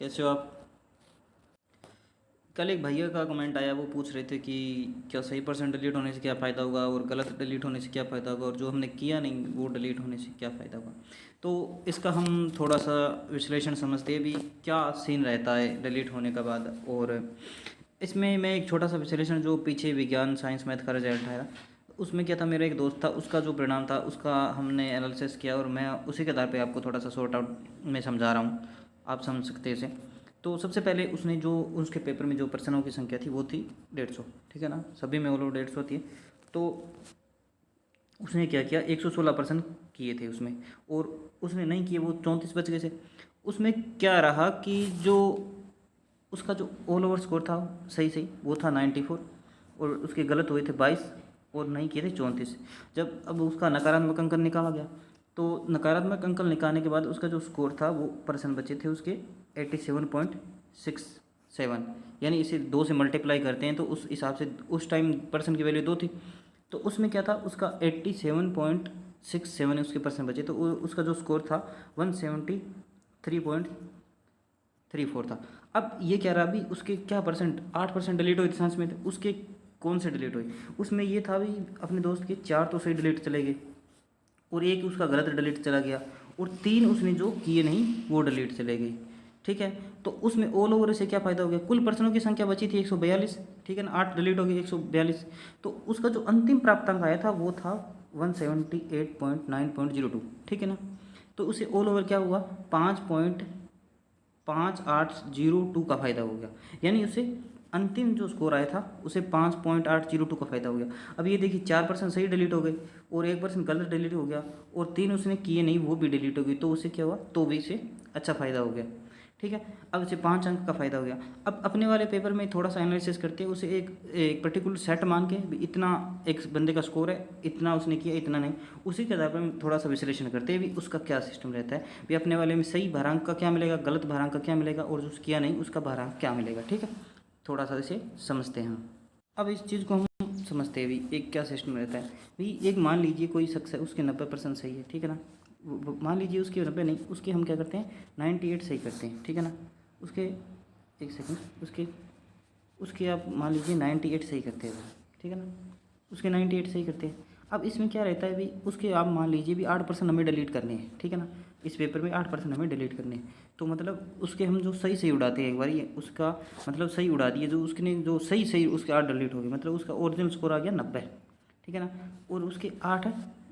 कैसे हो आप? कल एक भैया का कमेंट आया, वो पूछ रहे थे कि क्या सही परसेंट डिलीट होने से क्या फ़ायदा होगा और गलत डिलीट होने से क्या फ़ायदा होगा, और जो हमने किया नहीं वो डिलीट होने से क्या फ़ायदा होगा। तो इसका हम थोड़ा सा विश्लेषण समझते हैं भी, क्या सीन रहता है डिलीट होने के बाद। और इसमें मैं एक छोटा सा विश्लेषण, जो पीछे विज्ञान साइंस मैथ का रिजल्ट आया, उसमें क्या था, मेरा एक दोस्त था, उसका जो परिणाम था उसका हमने एनालिसिस किया, और मैं उसी के आधार पे आपको थोड़ा सा सॉर्ट आउट में समझा रहा हूँ, आप समझ सकते हैं इसे। तो सबसे पहले उसने जो उसके पेपर में जो प्रश्नों की संख्या थी वो थी 150, ठीक है ना, सभी में ओवरऑल 150 थी। तो उसने क्या किया, 116% किए थे उसमें, और उसने नहीं किए, वो 34 बच गए थे। उसमें क्या रहा कि जो उसका जो ऑल ओवर स्कोर था सही सही वो था 94, और उसके गलत हुए थे 22, और नहीं किए थे 34। जब अब उसका नकारात्मक अंकन निकाला गया, तो नकारात्मक अंकन निकालने के बाद उसका जो स्कोर था वो परसेंट बचे थे उसके 87.67, यानी इसे 2 से मल्टीप्लाई करते हैं तो उस हिसाब से उस टाइम परसेंट की वैल्यू 2 थी। तो उसमें क्या था, उसका 87.67 उसके परसेंट बचे, तो उसका जो स्कोर था 173.34 था। अब ये कह रहा, अभी उसके क्या परसेंट, 8% डिलीट हुए थे साइंस में, थे उसके कौन से डिलीट हुए। उसमें ये था भी, अपने दोस्त के 4 तो सही डिलीट चले गए, और एक उसका गलत डिलीट चला गया, और 3 उसने जो किए नहीं वो डिलीट चले गए, ठीक है। तो उसमें ऑल ओवर से क्या फ़ायदा हो गया, कुल प्रश्नों की संख्या बची थी 142, ठीक है ना, 8 डिलीट हो गई 142। तो उसका जो अंतिम प्राप्तांक आया था वो था 178.9.02, ठीक है ना। तो उसे ऑल ओवर क्या हुआ, 5.5802 का फ़ायदा हो गया, यानी उसे अंतिम जो स्कोर आया था उसे 5.802 का फ़ायदा हो गया। अब ये देखिए, 4% सही डिलीट हो गए, और 1% गलत डिलीट हो गया, और 3 उसने किए नहीं वो भी डिलीट हो गई, तो उसे क्या हुआ, तो भी इसे अच्छा फ़ायदा हो गया, ठीक है। अब इसे 5 अंक का फ़ायदा हो गया। अब अपने वाले पेपर में थोड़ा सा एनालिसिस करते हैं, उसे एक एक पर्टिकुलर सेट मान के भी, इतना एक बंदे का स्कोर है, इतना उसने किया, इतना नहीं, उसी के आधार पर हम थोड़ा सा विश्लेषण करते हैं भी उसका क्या सिस्टम रहता है भी, अपने वाले में सही भारांक का क्या मिलेगा, गलत भारांक का क्या मिलेगा, और जो किया नहीं उसका भारांक क्या मिलेगा, ठीक है। थोड़ा सा इसे समझते हैं हम। अब इस चीज़ को हम समझते हैं भी, एक क्या सिस्टम रहता है भी। एक मान लीजिए कोई शख्स है, उसके 90% सही है, ठीक है ना। मान लीजिए उसके 90 नहीं, उसके हम क्या करते हैं, 98 सही करते हैं, ठीक है ना। उसके एक सेकंड, उसके उसके आप मान लीजिए 98 सही करते हैं, ठीक है ना, उसके 98 सही करते हैं। अब इसमें क्या रहता है भी, उसके आप मान लीजिए भी 8% हमें डिलीट करने हैं, ठीक है ना, इस पेपर में 8% हमें डिलीट करने हैं। तो मतलब उसके हम जो सही सही उड़ाते हैं एक बार, ये उसका मतलब सही उड़ा दिए, जो उसने जो सही सही उसके 8 डिलीट हो गए, मतलब उसका ओरिजिनल स्कोर आ गया 90, ठीक है ना, और उसके 8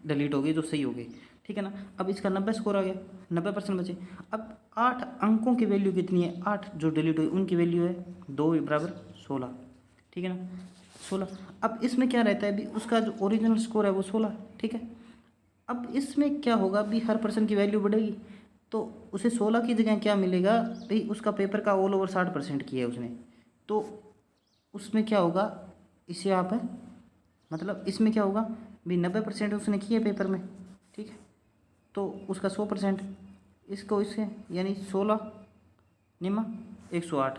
डिलीट हो गए जो सही हो गए, ठीक है ना। अब इसका 90 स्कोर आ गया, 90% बचे। अब 8 अंकों की वैल्यू कितनी है, 8 जो डिलीट हुई उनकी वैल्यू है 2 बराबर 16, ठीक है ना, 16। अब इसमें क्या रहता है भी, उसका जो ओरिजिनल स्कोर है वो 16, ठीक है। अब इसमें क्या होगा भी, हर पर्सन की वैल्यू बढ़ेगी, तो उसे 16 की जगह क्या मिलेगा भाई, उसका पेपर का ऑल ओवर 60% किया है उसने, तो उसमें क्या होगा, इसे आप है, मतलब इसमें क्या होगा भी, 90% उसने किए पेपर में, ठीक है, तो उसका 100%, इसको इससे यानी 16 निमा 108।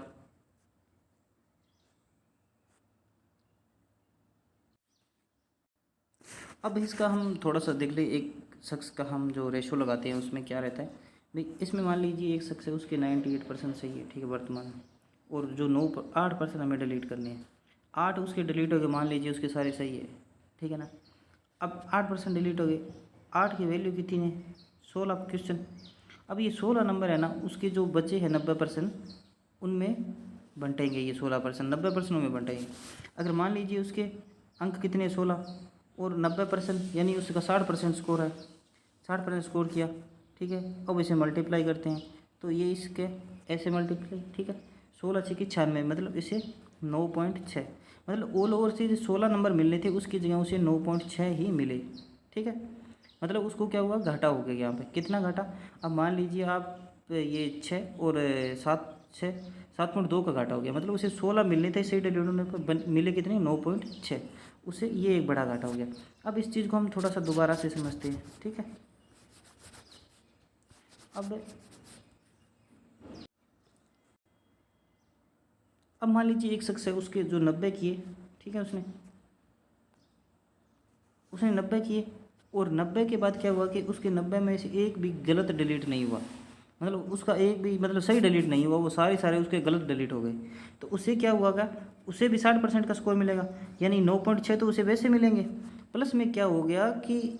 अब इसका हम थोड़ा सा देख ले, एक शख्स का हम जो रेशो लगाते हैं उसमें क्या रहता है भाई, इसमें मान लीजिए एक शख्स है, उसके 98% सही है, ठीक है, वर्तमान में, और जो 8% हमें डिलीट करने हैं, 8 उसके डिलीट हो गए, मान लीजिए उसके सारे सही है, ठीक है ना। अब 8% डिलीट हो गए, 8 की वैल्यू कितनी है, 16 क्वेश्चन। अब ये 16 नंबर है ना, उसके जो बचे हैं 90% उनमें बंटेंगे, ये 16% 90% में बंटेंगे। अगर मान लीजिए उसके अंक कितने, 16 और 90%, यानी उसका 60% स्कोर है, 60% स्कोर किया, ठीक है। अब इसे मल्टीप्लाई करते हैं, तो ये इसके ऐसे मल्टीप्लाई, ठीक है, 16 छः की 96, मतलब इसे 9.6, मतलब ऑल ओवर से जो 16 नंबर मिलने थे उसकी जगह उसे 9.6 ही मिले, ठीक है। मतलब उसको क्या हुआ, घाटा हो गया यहाँ पे, कितना घाटा। अब मान लीजिए आप ये 6 और 7, 7.2 का घाटा हो गया, मतलब उसे 16 मिलने थे, सही डिलीट होने पर मिले कितने, 9.6, उसे ये एक बड़ा घाटा हो गया। अब इस चीज़ को हम थोड़ा सा दोबारा से समझते हैं, ठीक है। अब अब मान लीजिए एक शख्स है, उसके जो 90 किए, ठीक है, उसने उसने 90 किए, और 90 के बाद क्या हुआ कि उसके 90 में से एक भी गलत डिलीट नहीं हुआ, मतलब उसका एक भी मतलब सही डिलीट नहीं हुआ, वो सारे उसके गलत डिलीट हो गए। तो उससे क्या हुआ, उसे भी 60% का स्कोर मिलेगा, यानी 9.6 तो उसे वैसे मिलेंगे। प्लस में क्या हो गया कि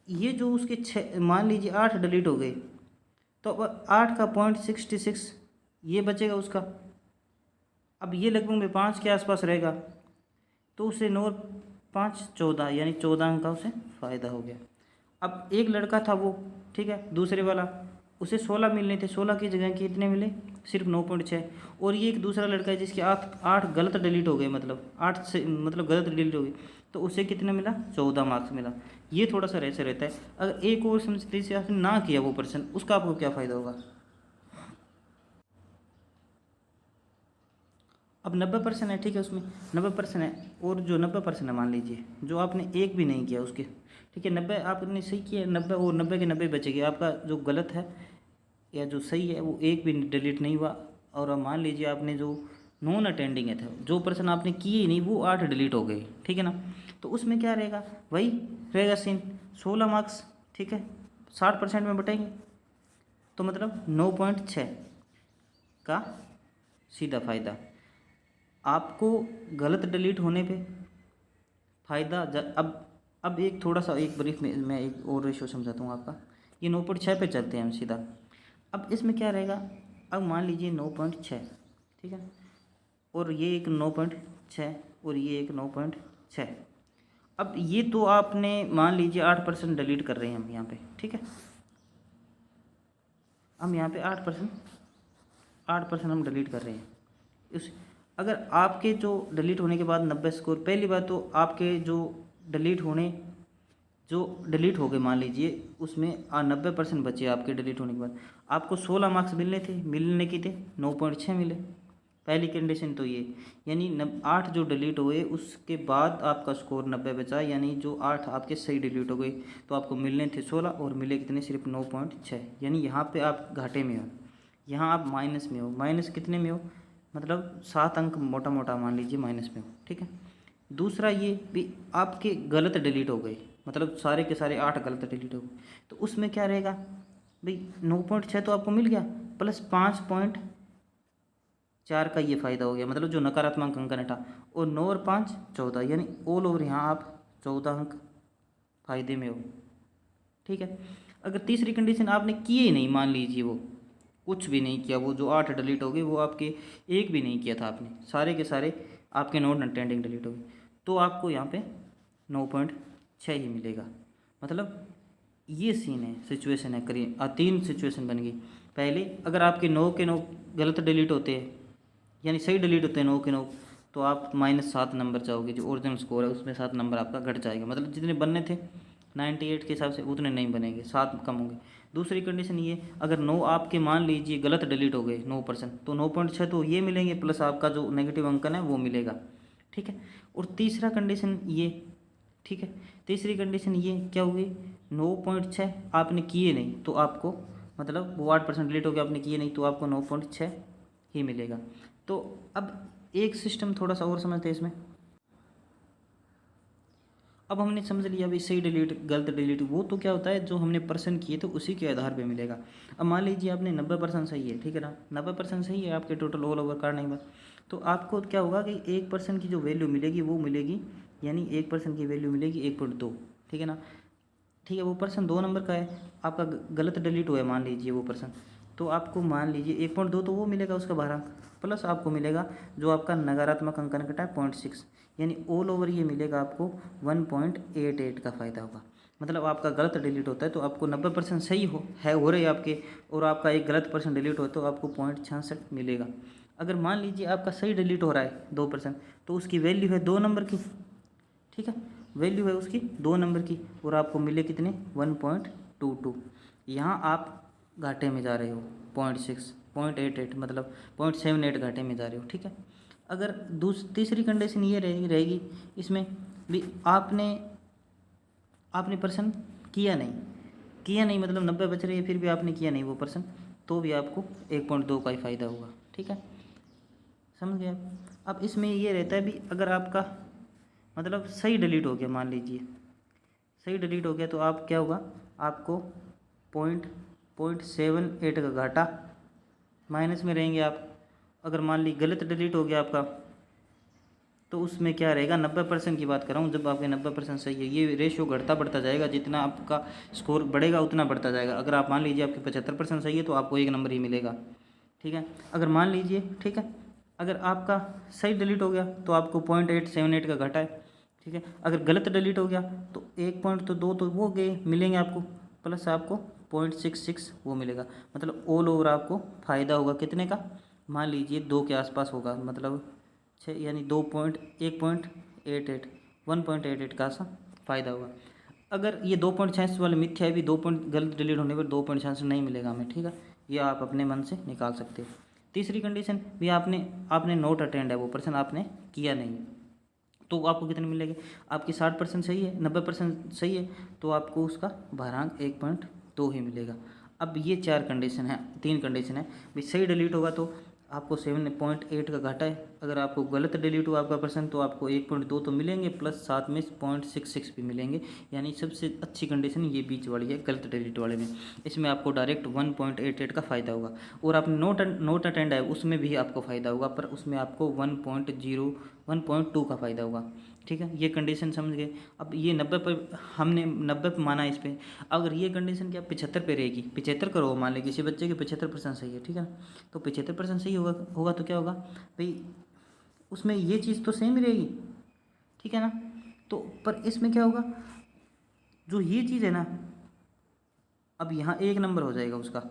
ये जो उसके 6 मान लीजिए 8 डिलीट हो गए, तो अब 8 का 0.66 ये बचेगा उसका। अब ये लगभग में 5 के आसपास रहेगा, तो उसे 9 5 14, यानी 14 अंक का उसे फ़ायदा हो गया। अब एक लड़का था वो, ठीक है, दूसरे वाला, उसे 16 मिलने थे, 16 की जगह कितने मिले, सिर्फ 9.6। और ये एक दूसरा लड़का है जिसके 8 गलत डिलीट हो गए, मतलब 8 से मतलब गलत डिलीट हो गई, तो उसे कितना मिला, 14 मार्क्स मिला। ये थोड़ा सा ऐसे रहता है। अगर एक और समझते से आपने ना किया वो पर्सन, उसका आपको क्या फ़ायदा होगा। अब 90% है, ठीक है, उसमें 90% है, और जो 90% है मान लीजिए जो आपने एक भी नहीं किया उसके, ठीक है, 90 आपने सही किया, 90 और 90 के 90 बचेगी, आपका जो गलत है या जो सही है वो एक भी डिलीट नहीं हुआ। और अब मान लीजिए आपने जो नॉन अटेंडिंग है था, जो पर्सन आपने किए ही नहीं, वो 8 डिलीट हो गए, ठीक है ना। तो उसमें क्या रहेगा, वही रहेगा सीन, 16 मार्क्स, ठीक है, 60% में बटेंगे, तो मतलब 9.6 का सीधा फ़ायदा। आपको गलत डिलीट होने पे फ़ायदा अब एक थोड़ा सा एक ब्रीफ में मैं एक और रेशो समझाता हूँ आपका। ये 9.6 पे चलते हैं हम सीधा। अब इसमें क्या रहेगा, अब मान लीजिए 9.6, ठीक है, और ये एक 9.6 और ये एक 9.6। अब ये तो आपने मान लीजिए 8% डिलीट कर रहे हैं हम यहाँ पे, ठीक है, हम यहाँ पे 8% हम डिलीट कर रहे हैं। उस अगर आपके जो डिलीट होने के बाद 90 स्कोर, पहली बात तो आपके जो डिलीट होने जो डिलीट हो गए मान लीजिए उसमें 90% बचे आपके डिलीट होने के बाद, आपको 16 मार्क्स मिलने की थे, 9.6 मिले। पहली कंडीशन तो ये, यानी 8 जो डिलीट हुए उसके बाद आपका स्कोर 90 बचा, यानी जो 8 आपके सही डिलीट हो गए, तो आपको मिलने थे 16 और मिले कितने, सिर्फ 9.6। यानी यहाँ पे आप घाटे में हो, यहाँ आप माइनस में हो। माइनस कितने में हो, मतलब 7 अंक मोटा मोटा मान लीजिए माइनस में हो, ठीक है। दूसरा ये भी आपके गलत डिलीट हो गए, मतलब सारे के सारे 8 गलत डिलीट हो गए, तो उसमें क्या रहेगा भाई, 9.6 तो आपको मिल गया, प्लस 5.4 का ये फ़ायदा हो गया, मतलब जो नकारात्मक अंकन था, और 9 और 5 14, यानी ऑल ओवर यहाँ आप 14 अंक फ़ायदे में हो, ठीक है। अगर तीसरी कंडीशन आपने किए ही नहीं, मान लीजिए वो कुछ भी नहीं किया, वो जो 8 डिलीट हो गए वो आपके एक भी नहीं किया था आपने, सारे के सारे आपके नॉन अटेंडिंग डिलीट हो गए, तो आपको यहाँ पे 9.6 ही मिलेगा। मतलब ये सीन है, सिचुएशन है, करिए 3 सिचुएशन बन गई। पहले अगर आपके 9 के 9 गलत डिलीट होते हैं, यानी सही डिलीट होते हैं 9 के 9, तो आप -7 नंबर चाहोगे, जो ओरिजिनल स्कोर है उसमें 7 नंबर आपका घट जाएगा, मतलब जितने बनने थे 98 के हिसाब से उतने नहीं बनेंगे, 7 कम होंगे। दूसरी कंडीशन ये, अगर 9 आपके मान लीजिए गलत डिलीट हो गए 9%, तो 9.6 तो ये मिलेंगे, प्लस आपका जो नेगेटिव अंकन है वो मिलेगा, ठीक है। और तीसरा कंडीशन ये, ठीक है, तीसरी कंडीशन ये क्या हुई, 9.6 आपने किए नहीं तो आपको, मतलब वो 8% डिलीट हो गया, आपने किए नहीं तो आपको 9.6 ही मिलेगा। तो अब एक सिस्टम थोड़ा सा और समझते हैं इसमें। अब हमने समझ लिया भाई सही डिलीट गलत डिलीट, वो तो क्या होता है जो हमने पर्सन किए तो उसी के आधार पे मिलेगा। अब मान लीजिए आपने 90% सही है, ठीक है ना, 90% सही है आपके टोटल ऑल ओवर करने के बाद, तो आपको क्या होगा कि 1% की जो वैल्यू मिलेगी वो मिलेगी, यानी 1% की वैल्यू मिलेगी 1.2, ठीक है ना। ठीक है, वो पर्सन 2 नंबर का है, आपका गलत डिलीट हुआ है मान लीजिए वो पर्सन, तो आपको मान लीजिए 1.2 तो वो मिलेगा उसका 12 अंक, प्लस आपको मिलेगा जो आपका नकारात्मक अंकन कटा है 0.6, यानी ऑल ओवर ये मिलेगा आपको 1.88 का फ़ायदा होगा। मतलब आपका गलत डिलीट होता है तो आपको 90% सही हो रहे आपके, और आपका एक गलत पर्सन डिलीट हो तो आपको 0.66 मिलेगा। अगर मान लीजिए आपका सही डिलीट हो रहा है 2%, तो उसकी वैल्यू है 2 नंबर की, ठीक है, वैल्यू है उसकी 2 नंबर की, और आपको मिले कितने 1.22। यहाँ आप घाटे में जा रहे हो 0.88, मतलब 0.78 घाटे में जा रहे हो, ठीक है। अगर तीसरी कंडीशन ये रहेगी इसमें भी, आपने पर्सन किया नहीं मतलब 90 बच रही है फिर भी आपने किया नहीं वो पर्सन, तो भी आपको 1.2 का ही फ़ायदा होगा, ठीक है, समझ गए आप। अब इसमें ये रहता है भी, अगर आपका मतलब सही डिलीट हो गया, मान लीजिए सही डिलीट हो गया, तो आप क्या होगा, आपको 0.78 का घाटा, माइनस में रहेंगे आप। अगर मान ली गलत डिलीट हो गया आपका तो उसमें क्या रहेगा, 90% की बात कर रहा हूँ, जब आपके 90% सही है, ये रेशियो घटता बढ़ता जाएगा, जितना आपका स्कोर बढ़ेगा उतना बढ़ता जाएगा। अगर आप मान लीजिए आपके 75% सही है तो आपको 1 नंबर ही मिलेगा, ठीक है। अगर मान लीजिए, ठीक है, अगर आपका सही डिलीट हो गया तो आपको 0.878 का घटा है, ठीक है। अगर गलत डिलीट हो गया तो 1 पॉइंट तो 2 तो वो गए मिलेंगे आपको, प्लस आपको 0.66 वो मिलेगा। मतलब ऑल ओवर आपको फ़ायदा होगा कितने का, मान लीजिए 2 के आसपास होगा, मतलब 6 यानी 1.88 का सा फ़ायदा होगा। अगर ये 2.66 वाले मिथ्या है भी, 2 पॉइंट गलत डिलीट होने पर 2.66 नहीं मिलेगा हमें, ठीक है। ये आप अपने मन से निकाल सकते हो। तीसरी कंडीशन भी, आपने नोट अटेंड है, वो पर्सन आपने किया नहीं, तो आपको कितने मिलेंगे, आपकी 60% सही है, 90% सही है, तो आपको उसका भारांक 1.2 ही मिलेगा। अब ये 4 कंडीशन है, 3 कंडीशन है भाई। सही डिलीट होगा तो आपको 7.8 का घाटा है। अगर आपको गलत डिलीट हुआ आपका पर्सन तो आपको 1.2 तो मिलेंगे, प्लस साथ में 0.66 भी मिलेंगे। यानी सबसे अच्छी कंडीशन ये बीच वाली है, गलत डिलीट वाले में। इसमें आपको डायरेक्ट 1.88 का फ़ायदा होगा। और आपने नोट अटेंड है उसमें भी आपको फ़ायदा होगा, पर उसमें आपको 1.2 का फ़ायदा होगा, ठीक है। ये कंडीशन समझ गए। अब ये 90 पर, हमने 90 पर माना इस पर। अगर ये कंडीशन क्या 75 पे रहेगी, 75 करो, मान लें किसी बच्चे के 75% सही है, ठीक है ना, तो 75% सही होगा तो क्या होगा भाई, उसमें ये चीज़ तो सेम ही रहेगी, ठीक है ना। तो पर इसमें क्या होगा, जो ये चीज़ है ना, अब यहाँ 1 नंबर हो जाएगा उसका,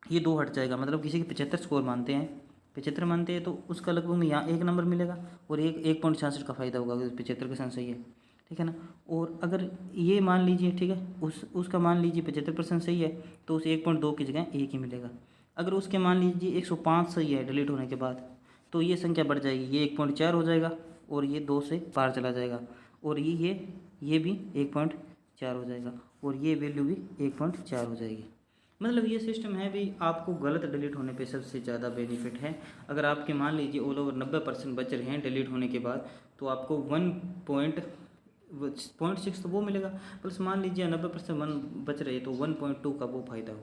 ये 2 हट जाएगा। मतलब किसी के 75 स्कोर मानते हैं, 75 मानते हैं, तो उसका लगभग में यहाँ 1 नंबर मिलेगा और 1.66 का फ़ायदा होगा अगर 75% सही है, ठीक है ना। और अगर ये मान लीजिए, ठीक है, उसका मान लीजिए 75% सही है, तो उसे 1.2 की जगह 1 ही मिलेगा। अगर उसके मान लीजिए 105 सही है डिलीट होने के बाद, तो ये संख्या बढ़ जाएगी, ये 1.4 हो जाएगा और ये 2 से पार चला जाएगा, और ये भी 1.4 हो जाएगा, और ये वैल्यू भी 1.4 हो जाएगी। मतलब ये सिस्टम है भी, आपको गलत डिलीट होने पे सबसे ज़्यादा बेनिफिट है। अगर आपके मान लीजिए ऑल ओवर 90% बच रहे हैं डिलीट होने के बाद, तो आपको 1.6 तो वो मिलेगा, प्लस मान लीजिए 90% बच रहे तो 1.2 का वो फ़ायदा हो।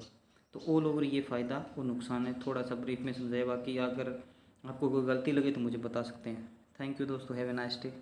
तो ऑल ओवर ये फ़ायदा और नुकसान है, थोड़ा सा ब्रीफ में समझाया। बाकी अगर आपको कोई गलती लगे तो मुझे बता सकते हैं। थैंक यू दोस्तों, हैव ए नाइस डे।